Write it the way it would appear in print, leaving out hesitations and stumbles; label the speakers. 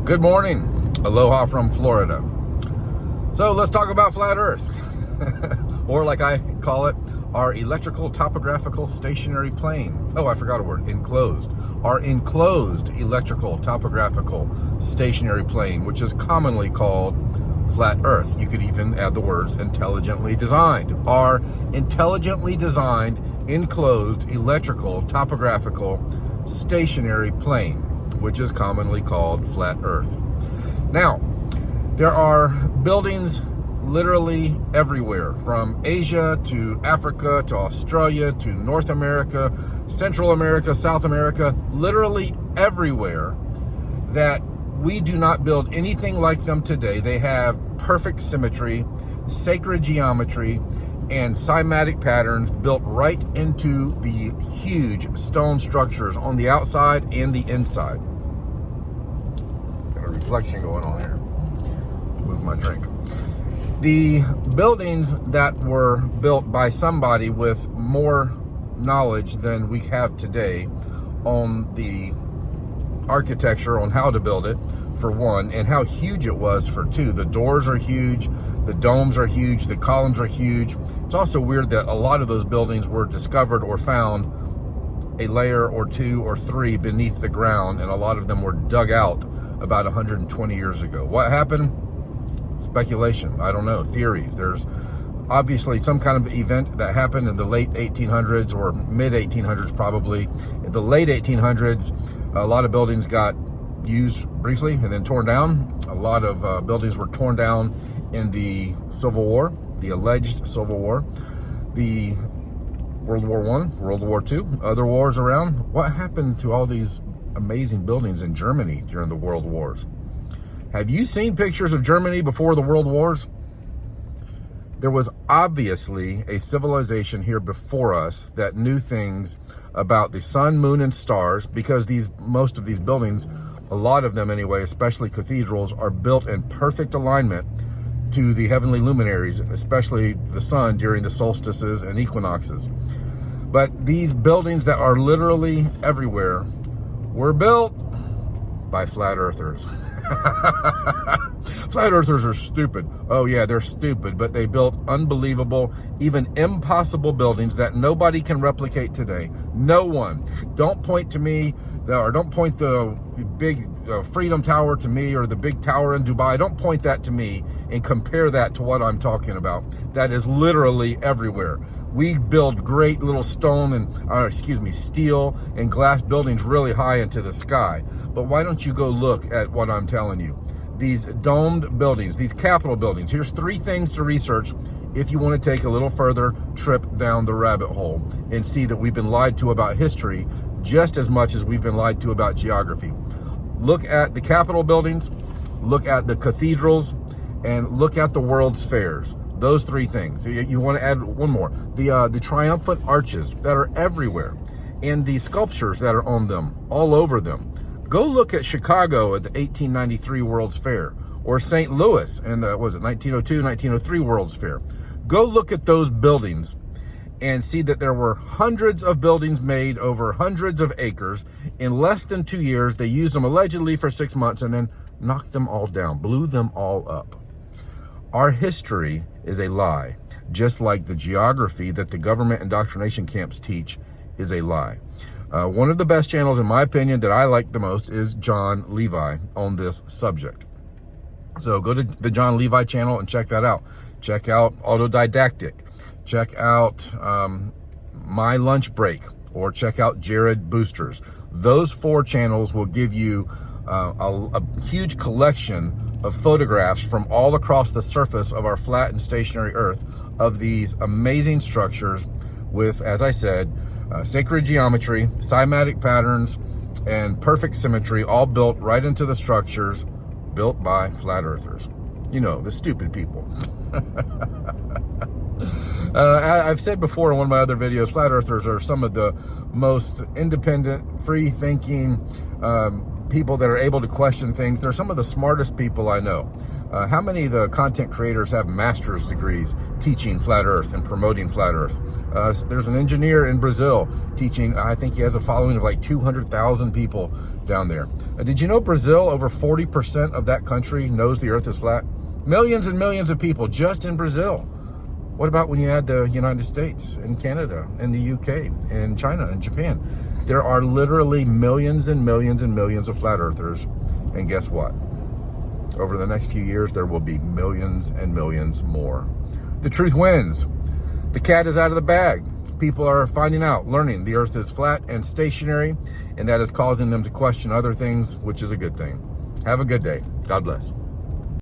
Speaker 1: Good morning. Aloha from Florida. So let's talk about flat Earth. Or like I call it, our electrical topographical stationary plane. Oh, I forgot a word, enclosed. Our enclosed electrical topographical stationary plane, which is commonly called flat Earth. You could even add the words intelligently designed. Our intelligently designed enclosed electrical topographical stationary plane, which is commonly called flat Earth. Now, there are buildings literally everywhere, from Asia to Africa to Australia to North America, Central America, South America, literally everywhere, that we do not build anything like them today. They have perfect symmetry, sacred geometry, and cymatic patterns built right into the huge stone structures on the outside and the inside. Got a reflection going on here. Move my drink. The buildings that were built by somebody with more knowledge than we have today on the architecture, on how to build it, for one, and how huge it was, for two. The doors are huge, the domes are huge, the columns are huge. It's also weird that a lot of those buildings were discovered or found a layer or two or three beneath the ground, and a lot of them were dug out about 120 years ago. What happened? Speculation. I don't know. Theories. There's obviously some kind of event that happened in the late 1800s or mid 1800s, probably. In the late 1800s, a lot of buildings got used briefly and then torn down. A lot of buildings were torn down in the Civil War, the alleged Civil War, the World War I, World War II, other wars around. What happened to all these amazing buildings in Germany during the World Wars? Have you seen pictures of Germany before the World Wars? There was obviously a civilization here before us that knew things about the sun, moon, and stars, because most of these buildings, a lot of them anyway, especially cathedrals, are built in perfect alignment to the heavenly luminaries, especially the sun during the solstices and equinoxes. But these buildings that are literally everywhere were built by flat earthers. Flat earthers are stupid. Oh yeah, they're stupid, but they built unbelievable, even impossible buildings that nobody can replicate today. No one. Don't point to me, or don't point the big Freedom Tower to me, or the big tower in Dubai. Don't point that to me and compare that to what I'm talking about. That is literally everywhere. We build great little stone and, steel and glass buildings really high into the sky. But why don't you go look at what I'm telling you? These domed buildings, these Capitol buildings. Here's three things to research if you want to take a little further trip down the rabbit hole and see that we've been lied to about history just as much as we've been lied to about geography. Look at the Capitol buildings, look at the cathedrals, and look at the World's Fairs. Those three things. You want to add one more. The triumphant arches that are everywhere, and the sculptures that are on them, all over them. Go look at Chicago at the 1893 World's Fair, or St. Louis in the, 1902, 1903 World's Fair. Go look at those buildings and see that there were hundreds of buildings made over hundreds of acres. In less than 2 years, they used them allegedly for 6 months and then knocked them all down, blew them all up. Our history is a lie, just like the geography that the government indoctrination camps teach is a lie. One of the best channels, in my opinion, that I like the most is John Levi on this subject. So go to the John Levi channel and check that out. Check out Autodidactic. Check out My Lunch Break, or check out Jared Boosters. Those four channels will give you a huge collection of photographs from all across the surface of our flat and stationary Earth of these amazing structures with, as I said, sacred geometry, cymatic patterns, and perfect symmetry, all built right into the structures, built by flat earthers. You know, the stupid people. I've said before in one of my other videos, flat earthers are some of the most independent, free-thinking, people that are able to question things. They're some of the smartest people I know. How many of the content creators have master's degrees teaching flat earth and promoting flat earth? There's an engineer in Brazil teaching. I think he has a following of like 200,000 people down there. Did you know Brazil, over 40% of that country knows the earth is flat? Millions and millions of people just in Brazil. What about when you add the United States and Canada and the UK and China and Japan? There are literally millions and millions and millions of flat earthers. And guess what? Over the next few years, there will be millions and millions more. The truth wins. The cat is out of the bag. People are finding out, learning the earth is flat and stationary, and that is causing them to question other things, which is a good thing. Have a good day. God bless.